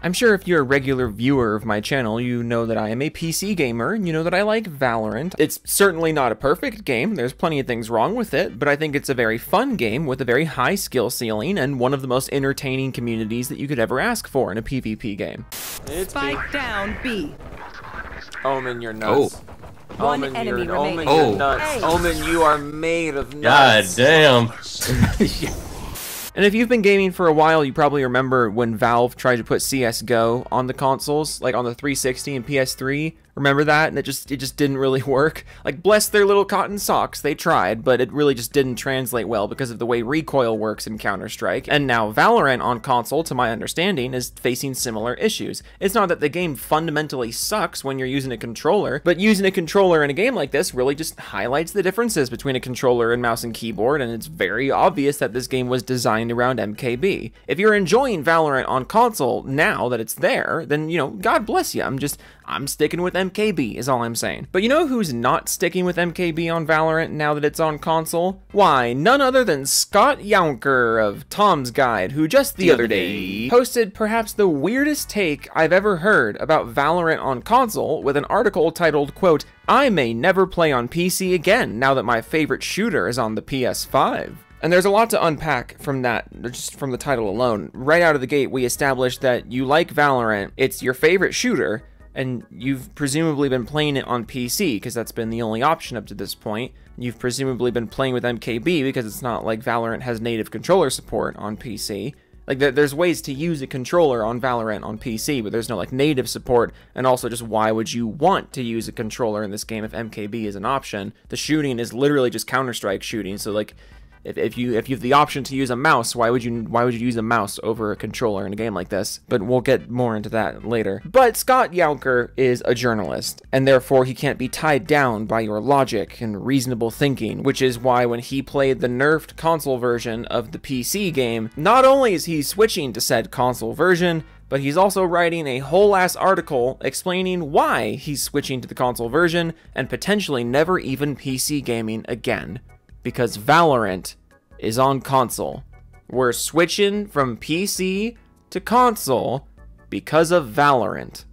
I'm sure if you're a regular viewer of my channel, you know that I am a PC gamer, and you know that I like Valorant. It's certainly not a perfect game, there's plenty of things wrong with it, but I think it's a very fun game with a very high skill ceiling and one of the most entertaining communities that you could ever ask for in a PvP game. It's Spike down B. Omen, you're nuts. Oh. One enemy remaining. Omen, you're nuts. Omen, you are made of nuts. God damn. And if you've been gaming for a while, you probably remember when Valve tried to put CSGO on the consoles, like on the 360 and PS3. Remember that? And it just didn't really work. Like, bless their little cotton socks, they tried, but it really just didn't translate well because of the way recoil works in Counter-Strike. And now Valorant on console, to my understanding, is facing similar issues. It's not that the game fundamentally sucks when you're using a controller, but using a controller in a game like this really just highlights the differences between a controller and mouse and keyboard, and it's very obvious that this game was designed around MKB. If you're enjoying Valorant on console now that it's there, then, you know, God bless you. I'm sticking with MKB is all I'm saying. But you know who's not sticking with MKB on Valorant now that it's on console? Why, none other than Scott Younker of Tom's Guide, who just the other day posted perhaps the weirdest take I've ever heard about Valorant on console with an article titled, quote, "I may never play on PC again now that my favorite shooter is on the PS5. And there's a lot to unpack from that, just from the title alone. Right out of the gate, we established that you like Valorant, it's your favorite shooter, and you've presumably been playing it on PC, because that's been the only option up to this point. You've presumably been playing with MKB, because it's not like Valorant has native controller support on PC. Like, there's ways to use a controller on Valorant on PC, but there's no, like, native support, and also just why would you want to use a controller in this game if MKB is an option? The shooting is literally just Counter-Strike shooting, so, like, if you have the option to use a mouse, why would you use a mouse over a controller in a game like this? But we'll get more into that later. But Scott Younker is a journalist, and therefore he can't be tied down by your logic and reasonable thinking, which is why when he played the nerfed console version of the PC game, not only is he switching to said console version, but he's also writing a whole-ass article explaining why he's switching to the console version and potentially never even PC gaming again. Because Valorant is on console. We're switching from PC to console because of Valorant.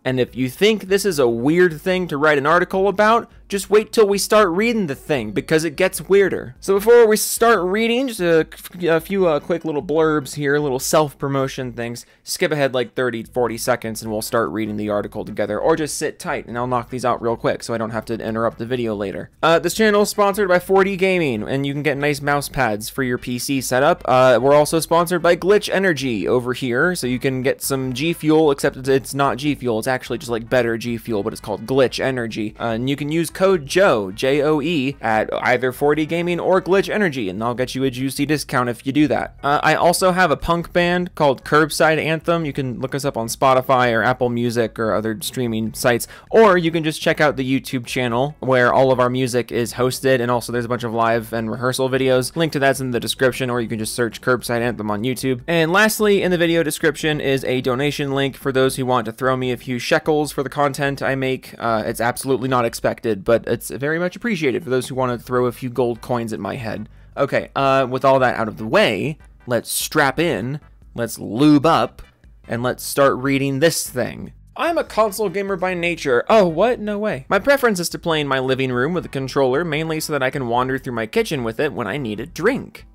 And if you think this is a weird thing to write an article about, just wait till we start reading the thing, because it gets weirder. So before we start reading, just a few quick little blurbs here, little self-promotion things. Skip ahead like 30-40 seconds and we'll start reading the article together, or just sit tight and I'll knock these out real quick so I don't have to interrupt the video later. This channel is sponsored by 4D Gaming, and you can get nice mouse pads for your PC setup. We're also sponsored by Glitch Energy over here, so you can get some G Fuel, except it's not G Fuel, it's actually just like better G Fuel, but it's called Glitch Energy. And you can use code JOE, J-O-E, at either 4D Gaming or Glitch Energy, and I'll get you a juicy discount if you do that. I also have a punk band called Curbside Anthem. You can look us up on Spotify or Apple Music or other streaming sites, or you can just check out the YouTube channel where all of our music is hosted, and also there's a bunch of live and rehearsal videos. Link to that's in the description, or you can just search Curbside Anthem on YouTube. And lastly, in the video description is a donation link for those who want to throw me a few shekels for the content I make. It's absolutely not expected, but it's very much appreciated for those who want to throw a few gold coins at my head. Okay, with all that out of the way, let's strap in, let's lube up, and let's start reading this thing. I'm a console gamer by nature. Oh, what? No way. My preference is to play in my living room with a controller, mainly so that I can wander through my kitchen with it when I need a drink.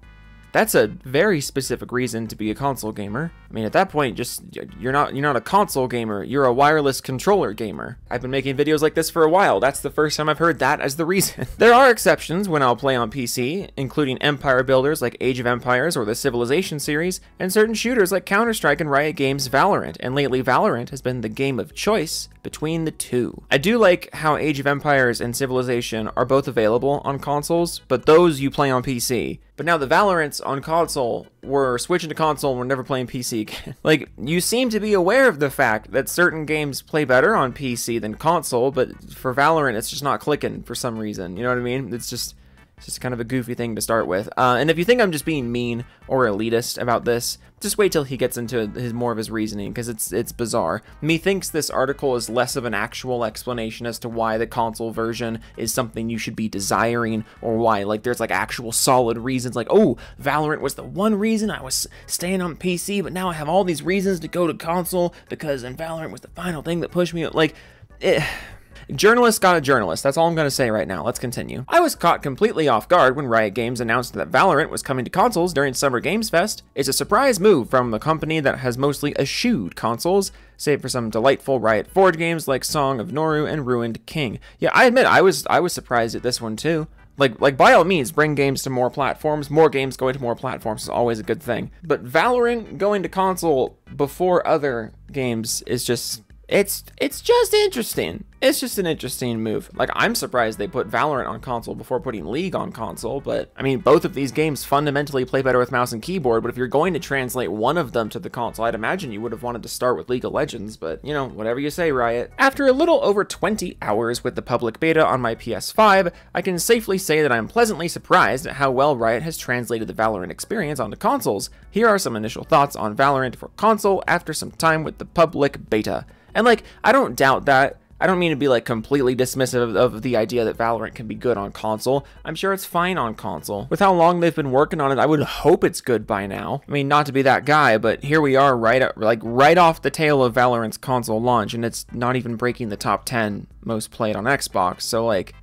That's a very specific reason to be a console gamer. I mean, at that point, just, you're not a console gamer, you're a wireless controller gamer. I've been making videos like this for a while. That's the first time I've heard that as the reason. There are exceptions when I'll play on PC, including empire builders like Age of Empires or the Civilization series, and certain shooters like Counter-Strike and Riot Games' Valorant, and lately Valorant has been the game of choice between the two. I do like how Age of Empires and Civilization are both available on consoles, but those you play on PC. But now the Valorants on console, we're switching to console and we're never playing PC again. Like, you seem to be aware of the fact that certain games play better on PC than console, but for Valorant it's just not clicking for some reason, you know what I mean? It's It's just kind of a goofy thing to start with. And if you think I'm just being mean or elitist about this, just wait till he gets into more of his reasoning, because it's bizarre. Methinks this article is less of an actual explanation as to why the console version is something you should be desiring, or why like there's like actual solid reasons, like, oh, Valorant was the one reason I was staying on PC, but now I have all these reasons to go to console because then Valorant was the final thing that pushed me. Like, journalist got a journalist. That's all I'm going to say right now. Let's continue. I was caught completely off guard when Riot Games announced that Valorant was coming to consoles during Summer Games Fest. It's a surprise move from a company that has mostly eschewed consoles, save for some delightful Riot Forge games like Song of Noru and Ruined King. Yeah, I admit I was surprised at this one too. Like by all means, bring games to more platforms. More games going to more platforms is always a good thing. But Valorant going to console before other games is just... It's just interesting. It's just an interesting move. Like, I'm surprised they put Valorant on console before putting League on console, but I mean, both of these games fundamentally play better with mouse and keyboard, but if you're going to translate one of them to the console, I'd imagine you would have wanted to start with League of Legends, but you know, whatever you say, Riot. After a little over 20 hours with the public beta on my PS5, I can safely say that I'm pleasantly surprised at how well Riot has translated the Valorant experience onto consoles. Here are some initial thoughts on Valorant for console after some time with the public beta. And like, I don't doubt that. I don't mean to be like completely dismissive of the idea that Valorant can be good on console. I'm sure it's fine on console. With how long they've been working on it, I would hope it's good by now. I mean, not to be that guy, but here we are right off the tail of Valorant's console launch, and it's not even breaking the top 10 most played on Xbox. So like,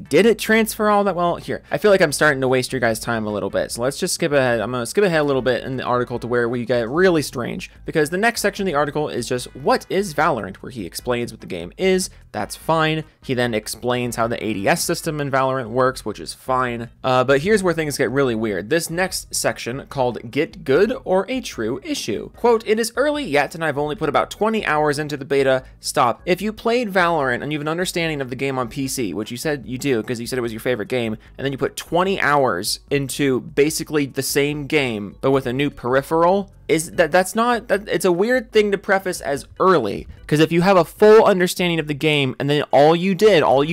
did it transfer all that well? Here, I feel like I'm starting to waste your guys' time a little bit, so let's just skip ahead. I'm gonna skip ahead a little bit in the article to where we get really strange, because the next section of the article is just, what is Valorant, where he explains what the game is. That's fine. He then explains how the ADS system in Valorant works, which is fine. But here's where things get really weird. This next section, called Get Good or a True Issue. Quote, it is early yet, and I've only put about 20 hours into the beta. Stop. If you played Valorant and you have an understanding of the game on PC, which you said you do, because you said it was your favorite game, and then you put 20 hours into basically the same game, but with a new peripheral, it's a weird thing to preface as early, because if you have a full understanding of the game and then all you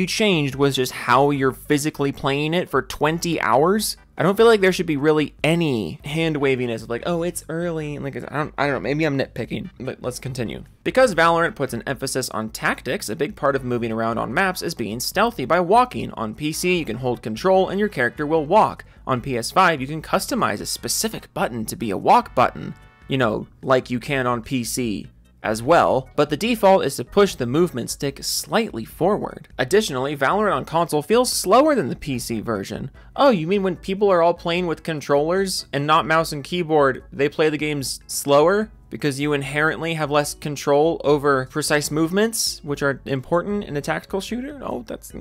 changed was just how you're physically playing it for 20 hours, I don't feel like there should be really any hand waviness of like, oh, it's early. Like, I don't know, maybe I'm nitpicking, but let's continue. Because Valorant puts an emphasis on tactics, a big part of moving around on maps is being stealthy by walking. On PC, you can hold control and your character will walk. On PS5, you can customize a specific button to be a walk button, you know, like you can on PC as well, but the default is to push the movement stick slightly forward. Additionally, Valorant on console feels slower than the PC version. Oh, you mean when people are all playing with controllers and not mouse and keyboard, they play the games slower? Because you inherently have less control over precise movements, which are important in a tactical shooter? Oh, that's...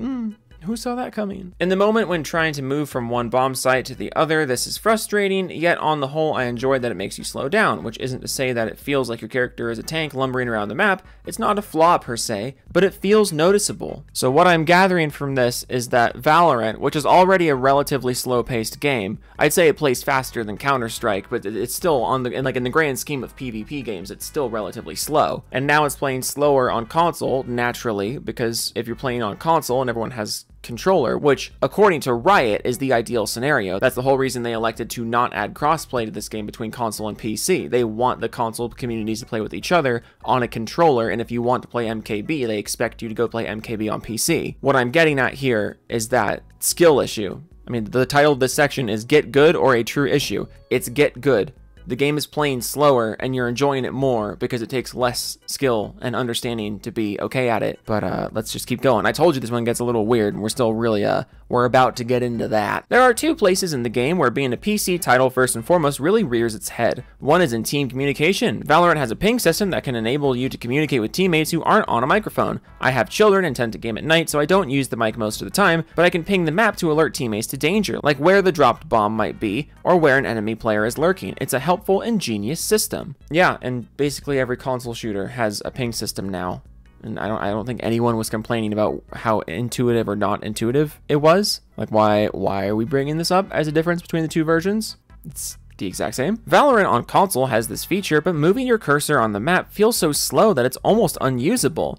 Who saw that coming? In the moment when trying to move from one bomb site to the other, this is frustrating, yet on the whole I enjoy that it makes you slow down, which isn't to say that it feels like your character is a tank lumbering around the map. It's not a flaw per se, but it feels noticeable. So what I'm gathering from this is that Valorant, which is already a relatively slow-paced game, I'd say it plays faster than Counter-Strike, but it's still in the grand scheme of PvP games, it's still relatively slow. And now it's playing slower on console, naturally, because if you're playing on console and everyone has controller, which according to Riot is the ideal scenario. That's the whole reason they elected to not add crossplay to this game between console and PC. They want the console communities to play with each other on a controller, and if you want to play MKB, they expect you to go play MKB on PC. What I'm getting at here is that skill issue. I mean, the title of this section is Get Good or a True Issue. It's Get Good. The game is playing slower and you're enjoying it more because it takes less skill and understanding to be okay at it. But let's just keep going. I told you this one gets a little weird and we're still really, we're about to get into that. There are two places in the game where being a PC title first and foremost really rears its head. One is in team communication. Valorant has a ping system that can enable you to communicate with teammates who aren't on a microphone. I have children and tend to game at night, so I don't use the mic most of the time, but I can ping the map to alert teammates to danger, like where the dropped bomb might be or where an enemy player is lurking. It's a helpful and genius system. Yeah, and basically every console shooter has a ping system now. And I don't think anyone was complaining about how intuitive or not intuitive it was. Like, why are we bringing this up as a difference between the two versions? It's the exact same. Valorant on console has this feature, but moving your cursor on the map feels so slow that it's almost unusable.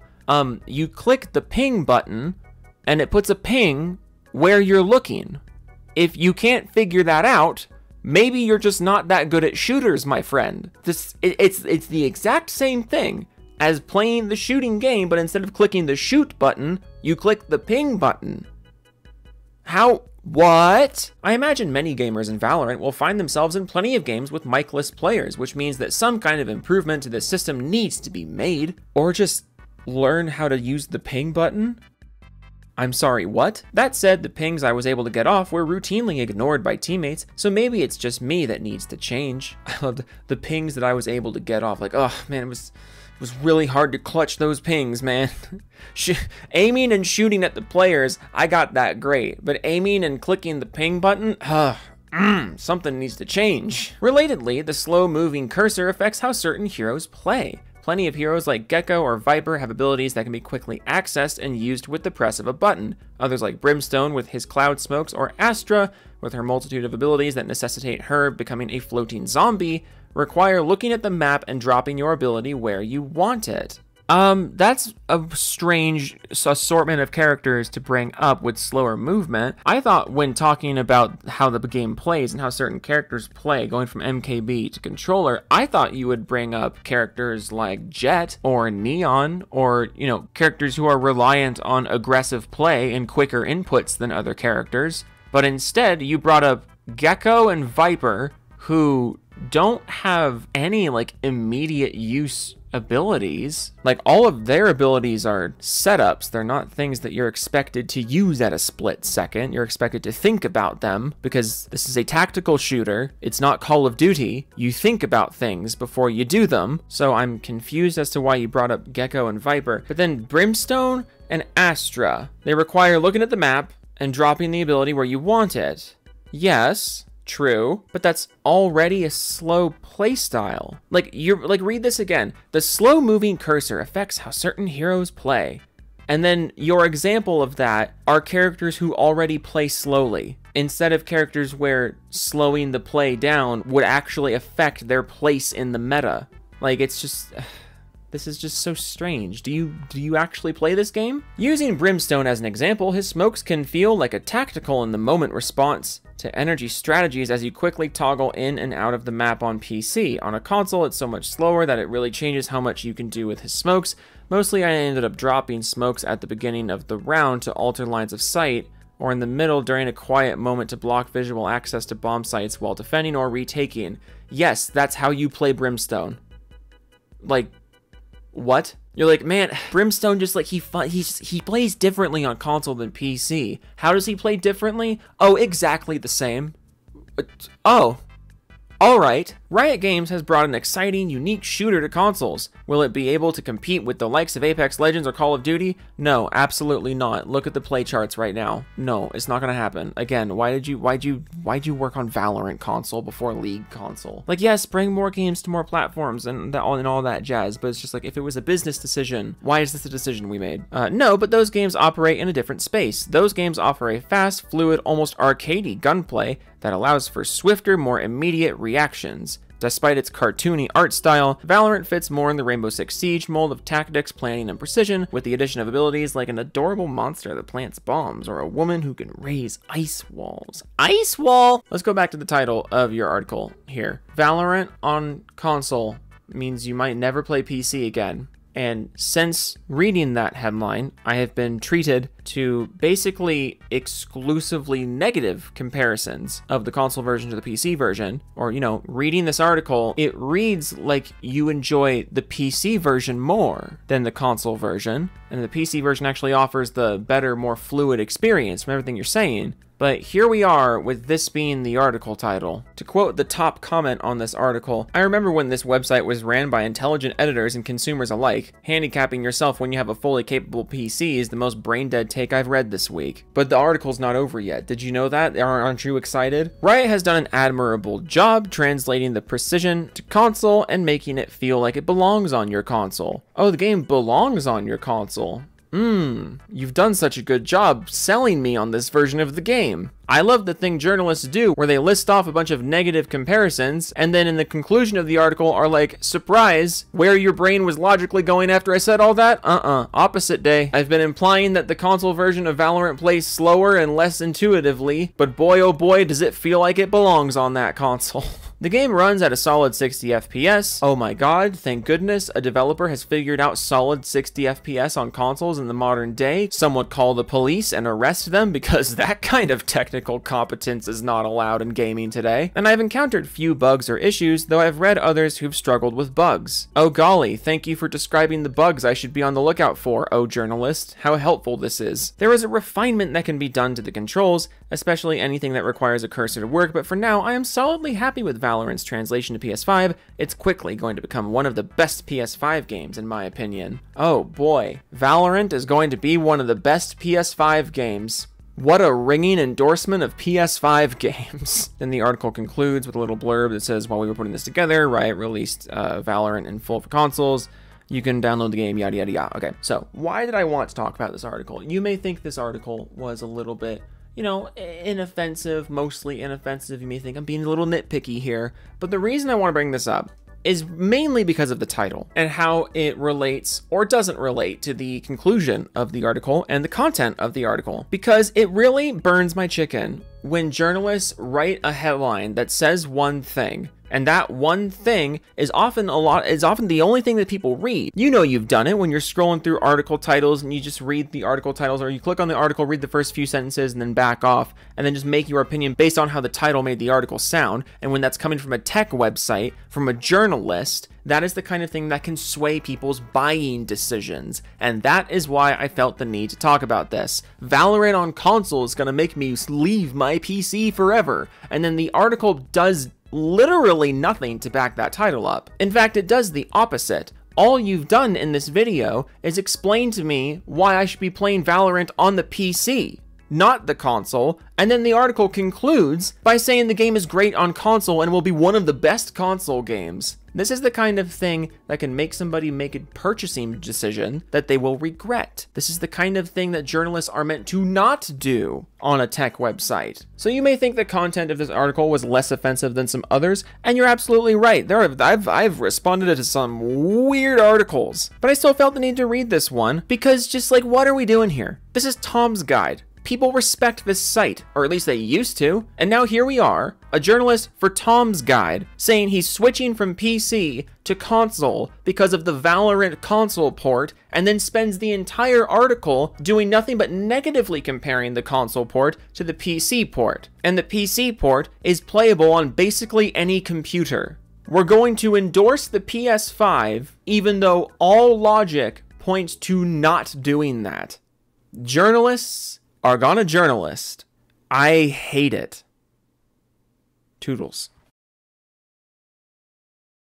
You click the ping button and it puts a ping where you're looking. If you can't figure that out, maybe you're just not that good at shooters, my friend. It's the exact same thing as playing the shooting game, but instead of clicking the shoot button, you click the ping button. How? What? I imagine many gamers in Valorant will find themselves in plenty of games with mic-less players, which means that some kind of improvement to the system needs to be made, or just learn how to use the ping button? I'm sorry, what? That said, the pings I was able to get off were routinely ignored by teammates, so maybe it's just me that needs to change. I loved the pings that I was able to get off, like, oh man, it was really hard to clutch those pings, man. Aiming and shooting at the players, I got that great, but aiming and clicking the ping button, something needs to change. Relatedly, the slow-moving cursor affects how certain heroes play. Plenty of heroes like Gecko or Viper have abilities that can be quickly accessed and used with the press of a button. Others like Brimstone with his cloud smokes, or Astra with her multitude of abilities that necessitate her becoming a floating zombie, require looking at the map and dropping your ability where you want it. That's a strange assortment of characters to bring up with slower movement. I thought when talking about how the game plays and how certain characters play, going from MKB to controller, I thought you would bring up characters like Jet or Neon, or, you know, characters who are reliant on aggressive play and quicker inputs than other characters. But instead, you brought up Gecko and Viper, who don't have any, like, immediate use abilities. Like, all of their abilities are setups. They're not things that you're expected to use at a split second. You're expected to think about them because this is a tactical shooter. It's not Call of Duty. You think about things before you do them. So I'm confused as to why you brought up Gecko and Viper. But then Brimstone and Astra, they require looking at the map and dropping the ability where you want it. Yes, true, but that's already a slow playstyle. Read this again. The slow moving cursor affects how certain heroes play. And then your example of that are characters who already play slowly, instead of characters where slowing the play down would actually affect their place in the meta. Like, it's just... This is just so strange. Do you actually play this game? Using Brimstone as an example, his smokes can feel like a tactical in the moment response to energy strategies as you quickly toggle in and out of the map on PC. On a console, it's so much slower that it really changes how much you can do with his smokes. Mostly I ended up dropping smokes at the beginning of the round to alter lines of sight, or in the middle during a quiet moment to block visual access to bomb sites while defending or retaking. Yes, that's how you play Brimstone. Like, what? You're like, man, Brimstone just like, he plays differently on console than PC. How does he play differently? Oh, exactly the same. Oh. Alright, Riot Games has brought an exciting, unique shooter to consoles. Will it be able to compete with the likes of Apex Legends or Call of Duty? No, absolutely not. Look at the play charts right now. No, it's not gonna happen. Again, why'd you work on Valorant console before League console? Like, yes, bring more games to more platforms and all that jazz, but it's just like, if it was a business decision, why is this a decision we made? No, but those games operate in a different space. Those games offer a fast, fluid, almost arcadey gunplay that allows for swifter, more immediate reactions. Despite its cartoony art style, Valorant fits more in the Rainbow Six Siege mold of tactics, planning, and precision, with the addition of abilities like an adorable monster that plants bombs, or a woman who can raise ice walls. Ice wall! Let's go back to the title of your article here. Valorant on console means you might never play PC again. And since reading that headline, I have been treated to basically exclusively negative comparisons of the console version to the PC version. Or, you know, reading this article, it reads like you enjoy the PC version more than the console version. And the PC version actually offers the better, more fluid experience from everything you're saying. But here we are with this being the article title. To quote the top comment on this article, I remember when this website was ran by intelligent editors and consumers alike. Handicapping yourself when you have a fully capable PC is the most brain-dead take I've read this week. But the article's not over yet. Did you know that? Aren't you excited? Riot has done an admirable job translating the precision to console and making it feel like it belongs on your console. Oh, the game belongs on your console. You've done such a good job selling me on this version of the game. I love the thing journalists do where they list off a bunch of negative comparisons and then in the conclusion of the article are like, surprise, where your brain was logically going after I said all that? Opposite day. I've been implying that the console version of Valorant plays slower and less intuitively, but boy oh boy does it feel like it belongs on that console. The game runs at a solid 60 FPS. Oh my god, thank goodness a developer has figured out solid 60 FPS on consoles in the modern day. Some would call the police and arrest them because that kind of technical competence is not allowed in gaming today. And I've encountered few bugs or issues, though I've read others who've struggled with bugs. Oh golly, thank you for describing the bugs I should be on the lookout for, oh journalist. How helpful this is. There is a refinement that can be done to the controls, especially anything that requires a cursor to work, but for now I am solidly happy with Valorant's translation to PS5. It's quickly going to become one of the best PS5 games in my opinion. Oh boy, Valorant is going to be one of the best PS5 games. What a ringing endorsement of PS5 games. Then the article concludes with a little blurb that says, while we were putting this together, Riot released Valorant in full for consoles. You can download the game, yada yada yada. Okay, so why did I want to talk about this article? You may think this article was a little bit, you know, inoffensive, mostly inoffensive. You may think I'm being a little nitpicky here, but the reason I want to bring this up is mainly because of the title and how it relates or doesn't relate to the conclusion of the article and the content of the article, because it really burns my chicken when journalists write a headline that says one thing, and that one thing is often the only thing that people read. You know you've done it when you're scrolling through article titles and you just read the article titles, or you click on the article, read the first few sentences and then back off and then just make your opinion based on how the title made the article sound. And when that's coming from a tech website, from a journalist, that is the kind of thing that can sway people's buying decisions. And that is why I felt the need to talk about this. Valorant on console is gonna make me leave my PC forever. And then the article does literally nothing to back that title up. In fact, it does the opposite. All you've done in this video is explain to me why I should be playing Valorant on the PC, not the console, and then the article concludes by saying the game is great on console and will be one of the best console games. This is the kind of thing that can make somebody make a purchasing decision that they will regret. This is the kind of thing that journalists are meant to not do on a tech website. So you may think the content of this article was less offensive than some others, and you're absolutely right. I've responded to some weird articles, but I still felt the need to read this one because just like, what are we doing here? This is Tom's Guide. People respect this site, or at least they used to, and now here we are, a journalist for Tom's Guide, saying he's switching from PC to console because of the Valorant console port, and then spends the entire article doing nothing but negatively comparing the console port to the PC port. And the PC port is playable on basically any computer. We're going to endorse the PS5, even though all logic points to not doing that. Journalists are gonna journalist. I hate it. Toodles.